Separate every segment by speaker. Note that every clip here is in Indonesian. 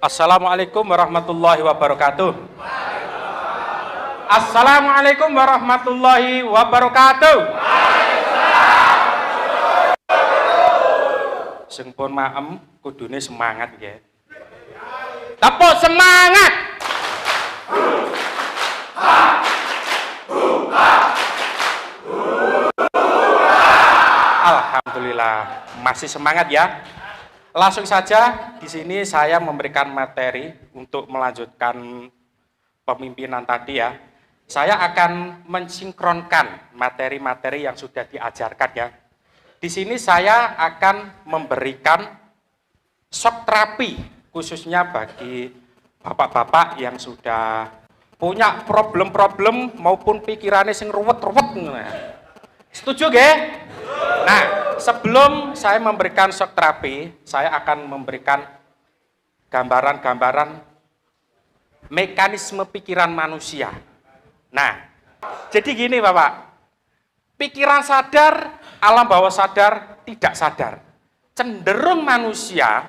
Speaker 1: Assalamualaikum warahmatullahi wabarakatuh. Assalamualaikum warahmatullahi wabarakatuh. Sing pun maem kudune semangat nggih. Tepuk semangat. Alhamdulillah, masih semangat ya. Langsung saja di sini saya memberikan materi untuk melanjutkan pemimpinan tadi ya. Saya akan mensinkronkan materi-materi yang sudah diajarkan ya. Di sini saya akan memberikan shock terapi khususnya bagi bapak-bapak yang sudah punya problem-problem maupun pikirannya sing ruwet-ruwet. Setuju nggih? Nah, sebelum saya memberikan shock terapi, saya akan memberikan gambaran-gambaran mekanisme pikiran manusia. Nah, jadi gini Bapak, pikiran sadar, alam bawah sadar, tidak sadar. Cenderung manusia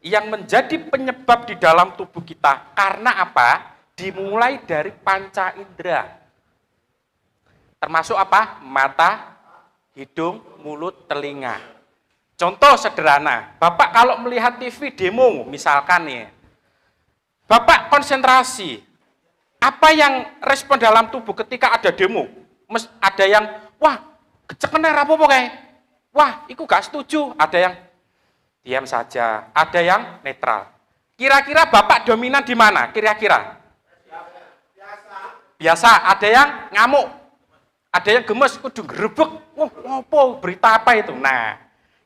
Speaker 1: yang menjadi penyebab di dalam tubuh kita, karena apa? Dimulai dari panca indera. Termasuk apa? Mata, hidung, mulut, telinga. Contoh sederhana, Bapak kalau melihat TV demo misalkan nih, Bapak konsentrasi, apa yang respon dalam tubuh ketika ada demo? Ada yang, wah, kecekener apa kayak? Wah, itu gak setuju. Ada yang diam saja, ada yang netral. Kira-kira Bapak dominan di mana? Kira-kira? Biasa, ada yang ngamuk. Ada yang gemes, kudu gerebek, wah ngopo, berita apa itu? Nah,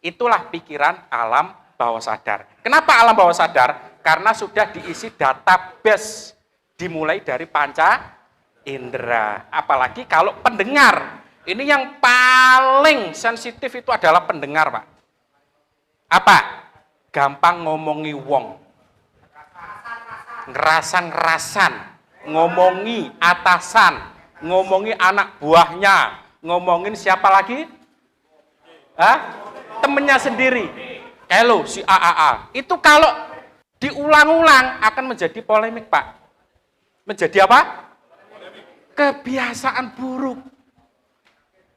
Speaker 1: itulah pikiran alam bawah sadar. Kenapa alam bawah sadar? Karena sudah diisi database, dimulai dari panca indera. Apalagi kalau pendengar, ini yang paling sensitif itu adalah pendengar, Pak. Apa? Gampang ngomongi wong. Ngerasan-ngerasan, ngomongi atasan, ngomongi anak buahnya, ngomongin siapa lagi? Temennya sendiri. Kalau si AAA. Itu kalau diulang-ulang akan menjadi polemik, Pak. Menjadi apa? Kebiasaan buruk.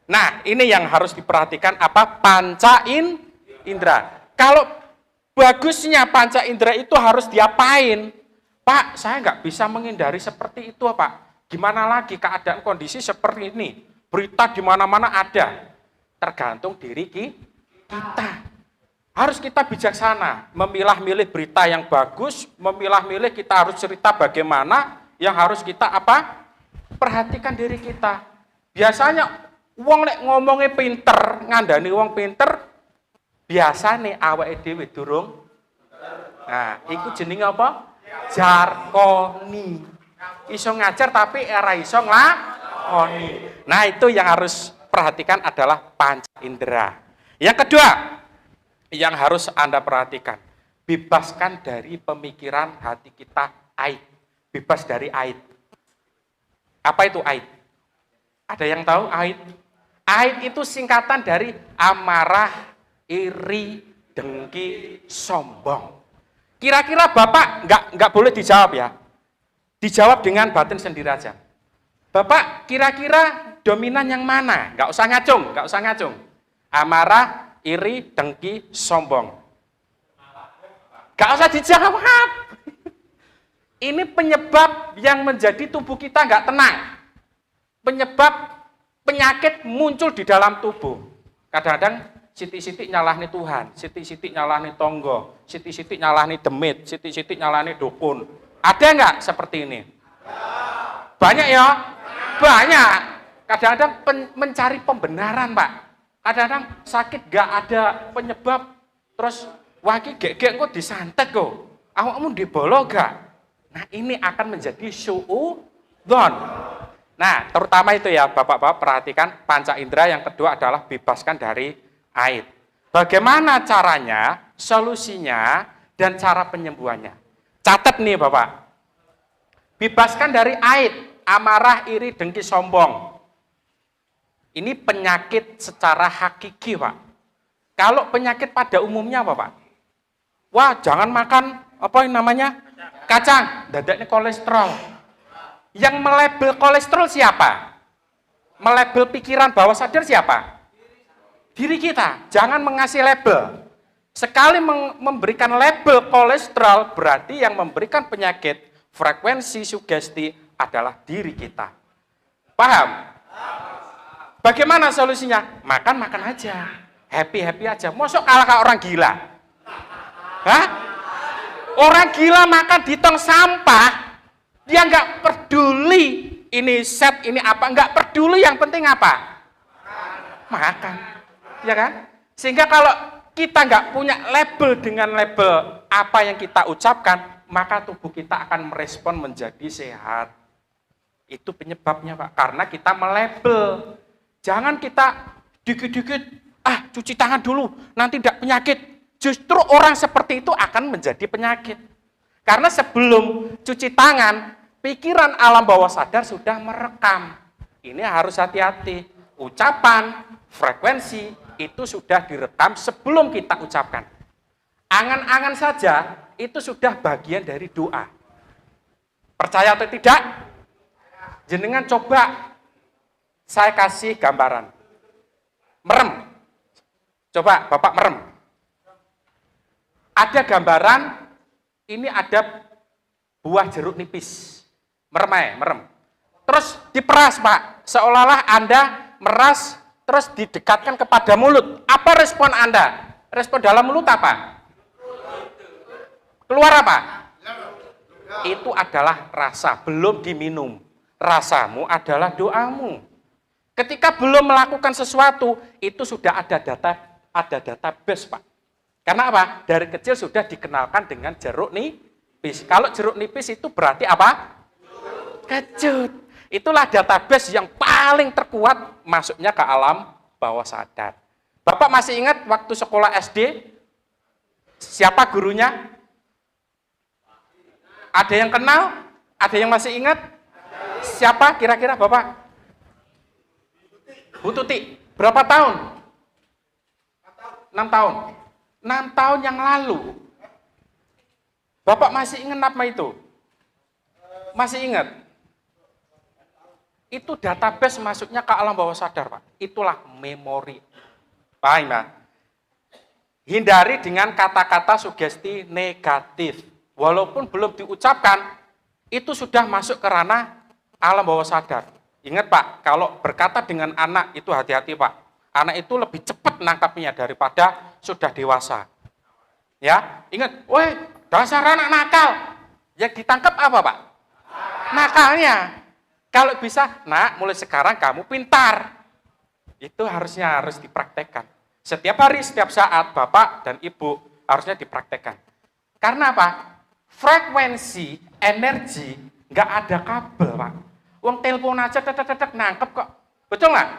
Speaker 1: Nah, ini yang harus diperhatikan apa? Panca indera. Kalau bagusnya panca indera itu harus diapain? Pak, saya nggak bisa menghindari seperti itu, Pak. Gimana lagi keadaan kondisi seperti ini? Berita di mana-mana ada. Tergantung diri kita. Harus kita bijaksana, memilah-milih berita yang bagus, memilah-milih kita harus cerita bagaimana, yang harus kita apa? Perhatikan diri kita. Biasanya wong lek ngomongnya pinter, ngandani wong pinter, biasane awake dhewe durung. Nah, iku jenenge apa? Jarkoni. Iso ngajar tapi era iso nglakoni. Nah, itu yang harus perhatikan adalah panca indera. Yang kedua, yang harus Anda perhatikan, bebaskan dari pemikiran hati kita aib. Bebas dari aib. Apa itu aib? Ada yang tahu aib? Aib itu singkatan dari amarah, iri, dengki, sombong. Kira-kira Bapak nggak boleh dijawab ya. Dijawab dengan batin sendiri aja. Bapak kira-kira dominan yang mana? Nggak usah ngacung. Amarah, iri, dengki, sombong. Nggak usah dijawab. Ini penyebab yang menjadi tubuh kita nggak tenang. Penyebab penyakit muncul di dalam tubuh. Kadang-kadang sitik-sitik nyalahni Tuhan, sitik-sitik nyalahni tonggo, sitik-sitik nyalahni demit, sitik-sitik nyalahni dukun. Ada nggak seperti ini? Banyak ya? Banyak. Kadang-kadang mencari pembenaran, Pak. Kadang-kadang sakit nggak ada penyebab. Terus, wah ini gek-gek kok disantet kok. Awakmu dibolo gak? Nah, ini akan menjadi suudzon. Nah, terutama itu ya, Bapak-bapak perhatikan panca indera yang kedua adalah bebaskan dari aib. Bagaimana caranya, solusinya, dan cara penyembuhannya? Catat nih Bapak, bebaskan dari aib, amarah, iri, dengki, sombong. Ini penyakit secara hakiki Pak. Kalau penyakit pada umumnya apa Pak? Wah jangan makan apa yang namanya? Kacang. Dadaknya kolesterol. Yang melabel kolesterol siapa? Melabel pikiran bawah sadar siapa? Diri kita. Jangan mengasih label. Sekali memberikan label kolesterol, berarti yang memberikan penyakit, frekuensi, sugesti adalah diri kita. Paham? Bagaimana solusinya? Makan aja. Happy aja. Mosok kalah kayak orang gila? Hah? Orang gila makan di tong sampah, dia nggak peduli ini set, ini apa, nggak peduli, yang penting apa? Makan. Ya kan? Sehingga kalau kita nggak punya label dengan label apa yang kita ucapkan, maka tubuh kita akan merespon menjadi sehat. Itu penyebabnya, Pak. Karena kita melabel. Jangan kita dikit-dikit, cuci tangan dulu, nanti tidak penyakit. Justru orang seperti itu akan menjadi penyakit. Karena sebelum cuci tangan, pikiran alam bawah sadar sudah merekam. Ini harus hati-hati. Ucapan, frekuensi, itu sudah direkam sebelum kita ucapkan. Angan-angan saja, itu sudah bagian dari doa. Percaya atau tidak? Jenengan coba, saya kasih gambaran. Merem. Coba, Bapak merem. Ada gambaran, ini ada buah jeruk nipis. Merem. Terus diperas, Pak. Seolah-olah Anda meras, terus didekatkan kepada mulut. Apa respon Anda? Respon dalam mulut apa? Keluar apa? Itu adalah rasa, belum diminum. Rasamu adalah doamu. Ketika belum melakukan sesuatu, itu sudah ada database, Pak. Karena apa? Dari kecil sudah dikenalkan dengan jeruk nipis. Kalau jeruk nipis itu berarti apa? Kecut. Itulah database yang paling terkuat masuknya ke alam bawah sadar. Bapak masih ingat waktu sekolah SD? Siapa gurunya? Ada yang kenal? Ada yang masih ingat? Siapa kira-kira Bapak? Bu Tuti. Berapa tahun? 6 tahun. 6 tahun yang lalu. Bapak masih ingat apa itu? Masih ingat? Itu database masuknya ke alam bawah sadar, Pak. Itulah memori. Paham, Pak? Hindari dengan kata-kata sugesti negatif. Walaupun belum diucapkan, itu sudah masuk ke ranah alam bawah sadar. Ingat, Pak, kalau berkata dengan anak itu hati-hati, Pak. Anak itu lebih cepat nangkapnya daripada sudah dewasa. Ya, ingat, woi, dasar anak nakal. Yang ditangkap apa, Pak? Nakalnya. Kalau bisa, nak, mulai sekarang kamu pintar. Itu harus dipraktekkan. Setiap hari, setiap saat, Bapak dan Ibu harusnya dipraktekkan. Karena apa? Frekuensi, energi, nggak ada kabel, Pak. Uang telepon aja, nangkep kok. Betul nggak?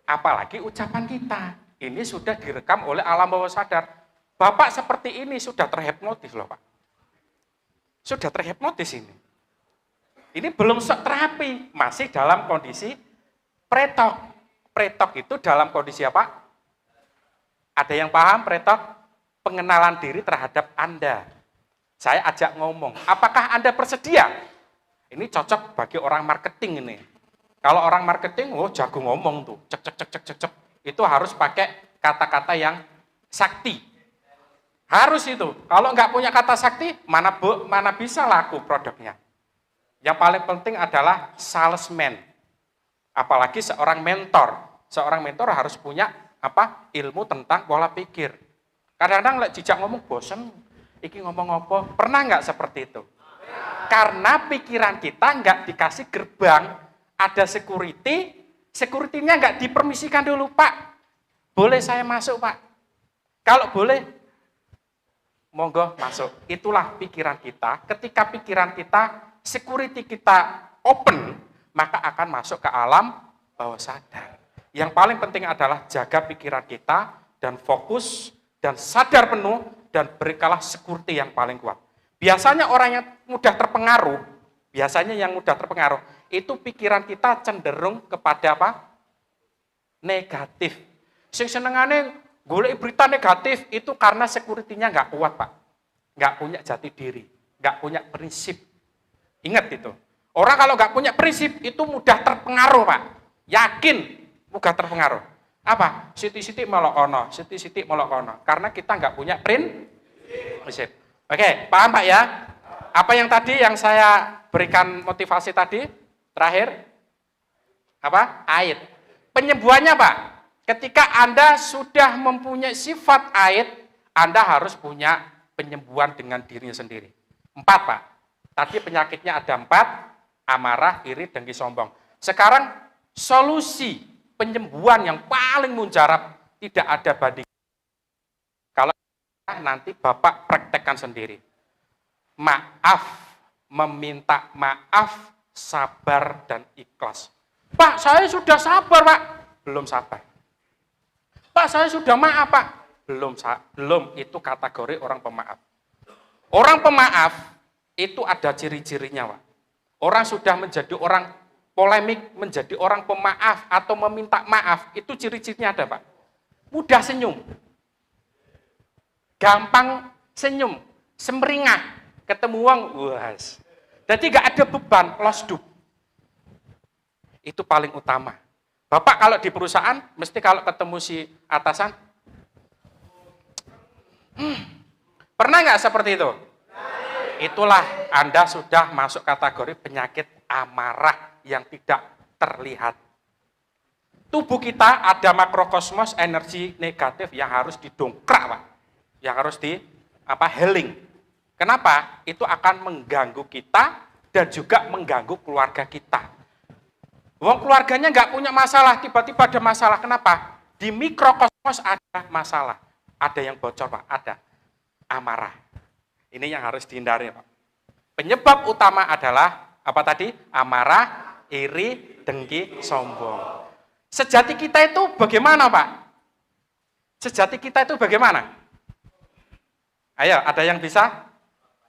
Speaker 1: Apalagi ucapan kita. Ini sudah direkam oleh alam bawah sadar. Bapak seperti ini sudah terhipnotis loh, Pak. Sudah terhipnotis ini. Ini belum terapi, masih dalam kondisi pretok. Pretok itu dalam kondisi apa? Ada yang paham pretok? Pengenalan diri terhadap Anda. Saya ajak ngomong, apakah Anda bersedia? Ini cocok bagi orang marketing ini. Kalau orang marketing, jago ngomong tuh, cek. Itu harus pakai kata-kata yang sakti. Harus itu. Kalau nggak punya kata sakti, mana bisa laku produknya. Yang paling penting adalah salesman. Apalagi seorang mentor. Seorang mentor harus punya ilmu tentang pola pikir. Kadang-kadang jejak ngomong bosen, iki ngomong apa? Pernah nggak seperti itu? Karena pikiran kita nggak dikasih gerbang, ada security-nya nggak dipermisikan dulu, Pak. Boleh saya masuk, Pak? Kalau boleh, monggo masuk. Itulah pikiran kita. Ketika pikiran kita, security kita open, maka akan masuk ke alam bawah sadar. Yang paling penting adalah jaga pikiran kita dan fokus dan sadar penuh dan berikanlah security yang paling kuat. Biasanya orang yang mudah terpengaruh, itu pikiran kita cenderung kepada apa? Negatif. Sing senengane golek berita negatif itu karena security-nya nggak kuat, Pak. nggak punya jati diri, nggak punya prinsip. Ingat itu. Orang kalau nggak punya prinsip itu mudah terpengaruh, Pak. Yakin mudah terpengaruh. Apa? Siti-siti molokono, siti-siti molokono. Karena kita nggak punya prinsip. Oke, paham Pak ya? Apa yang tadi yang saya berikan motivasi tadi? Terakhir? Apa? Aid. Penyembuhannya Pak, ketika Anda sudah mempunyai sifat aid, Anda harus punya penyembuhan dengan dirinya sendiri. 4 Pak. Tadi penyakitnya ada 4, amarah, iri, dengki, sombong. Sekarang solusi penyembuhan yang paling mujarab tidak ada banding. Kalau nanti Bapak praktekkan sendiri. Maaf, meminta maaf, sabar dan ikhlas. Pak, saya sudah sabar, Pak. Belum sabar. Pak, saya sudah maaf, Pak. Belum itu kategori orang pemaaf. Orang pemaaf itu ada ciri-cirinya, Pak. Orang sudah menjadi orang polemik, menjadi orang pemaaf atau meminta maaf, itu ciri-cirinya ada, Pak. Mudah senyum. Gampang senyum, semringah, ketemu uang, was. Jadi nggak ada beban, losdup. Itu paling utama. Bapak kalau di perusahaan, mesti kalau ketemu si atasan, pernah nggak seperti itu? Itulah Anda sudah masuk kategori penyakit amarah yang tidak terlihat. Tubuh kita ada makrokosmos energi negatif yang harus didongkrak, Pak. Yang harus healing. Kenapa? Itu akan mengganggu kita dan juga mengganggu keluarga kita. Wong keluarganya nggak punya masalah, tiba-tiba ada masalah. Kenapa? Di mikrokosmos ada masalah. Ada yang bocor, Pak. Ada. Amarah. Ini yang harus dihindari, Pak. Penyebab utama adalah, apa tadi? Amarah, iri, dengki, sombong. Sejati kita itu bagaimana, Pak? Sejati kita itu bagaimana? Ayo, ada yang bisa?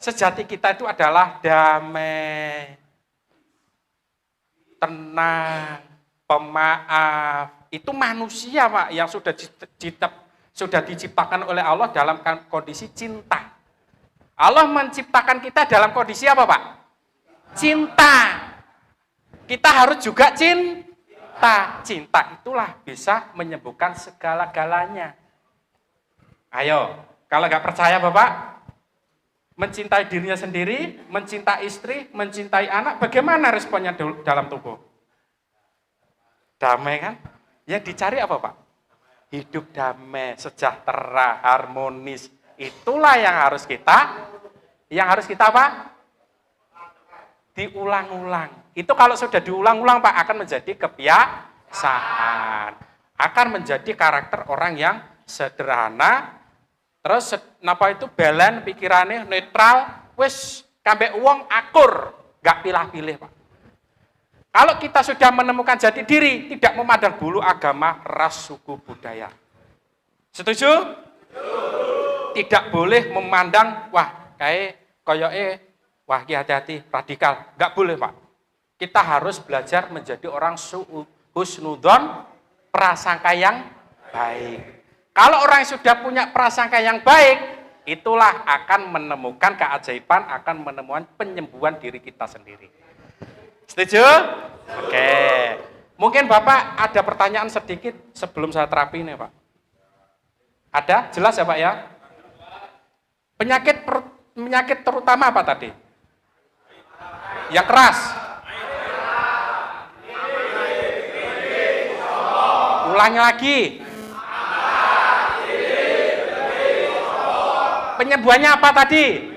Speaker 1: Sejati kita itu adalah damai, tenang, pemaaf. Itu manusia, Pak, yang sudah diciptakan oleh Allah dalam kondisi cinta. Allah menciptakan kita dalam kondisi apa, Pak? Cinta. Kita harus juga cinta. Cinta itulah bisa menyembuhkan segala-galanya. Ayo, kalau nggak percaya Bapak, mencintai dirinya sendiri, mencintai istri, mencintai anak, bagaimana responnya dalam tubuh? Damai kan? Yang dicari apa, Pak? Hidup damai, sejahtera, harmonis. Itulah yang harus kita apa? Diulang-ulang. Itu kalau sudah diulang-ulang, Pak, akan menjadi kebiasaan. Akan menjadi karakter orang yang sederhana, terus balance pikirannya netral, wis kabeh wong akur, gak pilih-pilih, Pak. Kalau kita sudah menemukan jati diri, tidak memandang bulu agama, ras, suku, budaya. Setuju? Tidak boleh memandang, wah wah hati-hati, radikal. Gak boleh, Pak. Kita harus belajar menjadi orang husnudon, prasangka yang baik. Kalau orang yang sudah punya prasangka yang baik, itulah akan menemukan keajaiban, akan menemukan penyembuhan diri kita sendiri. Setuju? Oke. Mungkin Bapak ada pertanyaan sedikit sebelum saya terapi ini, Pak. Ada? Jelas ya, Pak ya? Penyakit terutama apa tadi? Yang keras. Ulangi lagi. Penyembuhannya apa tadi?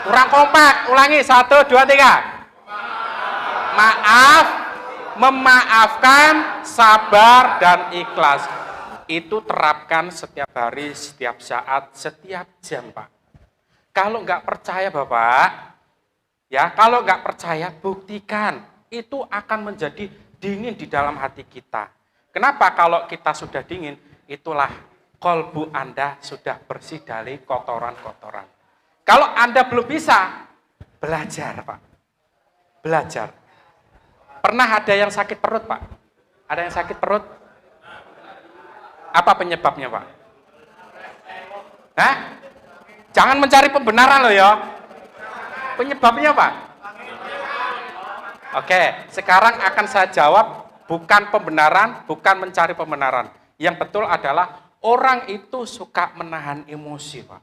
Speaker 1: Kurang kompak. Ulangi, 1, 2, 3. Maaf, memaafkan, sabar, dan ikhlas. Itu terapkan setiap hari, setiap saat, setiap jam, Pak. Kalau nggak percaya, Bapak, ya, kalau nggak percaya, buktikan. Itu akan menjadi dingin di dalam hati kita. Kenapa? Kalau kita sudah dingin, itulah kolbu Anda sudah bersih dari kotoran-kotoran. Kalau Anda belum bisa, belajar, Pak. Belajar. Pernah ada yang sakit perut, Pak? Ada yang sakit perut? Apa penyebabnya, Pak? Hah? Jangan mencari pembenaran loh ya. Penyebabnya apa? Oke, sekarang akan saya jawab bukan pembenaran, bukan mencari pembenaran. Yang betul adalah orang itu suka menahan emosi, Pak.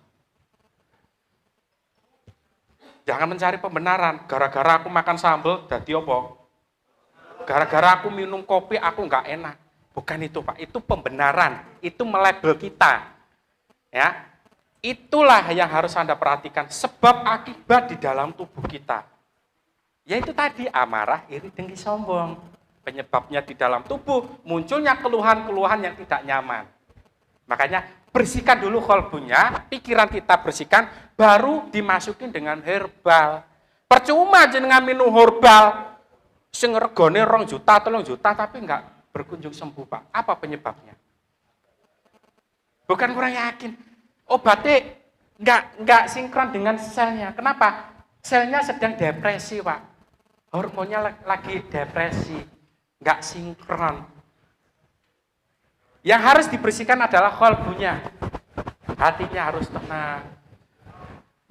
Speaker 1: Jangan mencari pembenaran. Gara-gara aku makan sambal, jadi apa? Gara-gara aku minum kopi, aku nggak enak. Bukan itu, Pak. Itu pembenaran. Itu melabel kita. Ya, itulah yang harus Anda perhatikan. Sebab akibat di dalam tubuh kita. Yaitu tadi amarah, iri, dengki, sombong. Penyebabnya di dalam tubuh munculnya keluhan-keluhan yang tidak nyaman. Makanya bersihkan dulu kolbunya, pikiran kita bersihkan, baru dimasukin dengan herbal. Percuma jenengan minum herbal, sing regane 2 juta, 3 juta, tapi enggak berkunjung sembuh, Pak. Apa penyebabnya? Bukan kurang yakin. Obatnya enggak sinkron dengan selnya. Kenapa? Selnya sedang depresi, Pak. Hormonnya lagi depresi. Enggak sinkron. Yang harus dibersihkan adalah kolbunya. Hatinya harus tenang.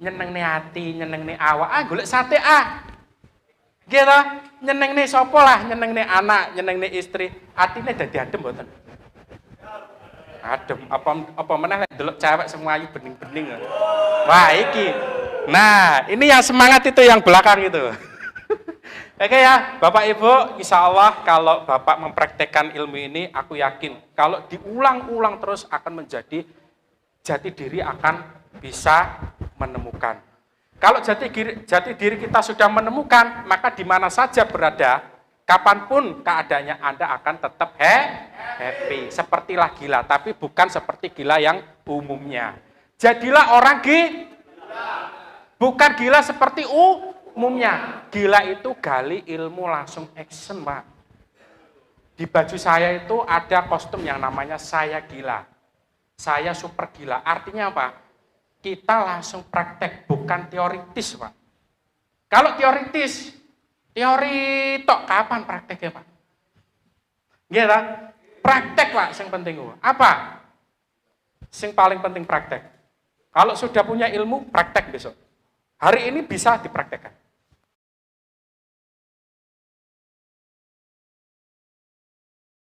Speaker 1: Nyeneng nih hati, nyeneng nih awak. Golek sate Gitu, nyeneng nih sopo lah, nyeneng nih anak, nyeneng nih istri. Hatinya dadi adem mboten? Adem, apa meneh lek delok cewek semua ayu bening-bening. Wah, iki. Nah, ini yang semangat itu yang belakang itu. Oke ya, Bapak Ibu, insya Allah kalau Bapak mempraktekkan ilmu ini, aku yakin kalau diulang-ulang terus akan menjadi jati diri akan bisa menemukan. Kalau jati diri kita sudah menemukan, maka di mana saja berada, kapanpun keadaannya Anda akan tetap happy. Sepertilah gila, tapi bukan seperti gila yang umumnya. Jadilah orang gila, bukan gila seperti umumnya. Gila itu gali ilmu langsung action, Pak. Di baju saya itu ada kostum yang namanya saya gila. Saya super gila. Artinya apa? Kita langsung praktek, bukan teoritis, Pak. Kalau teoritis, teori tok kapan prakteknya, Pak? Gitu. Praktek, Pak, yang penting. Apa? Yang paling penting praktek. Kalau sudah punya ilmu, praktek besok. Hari ini bisa dipraktekkan.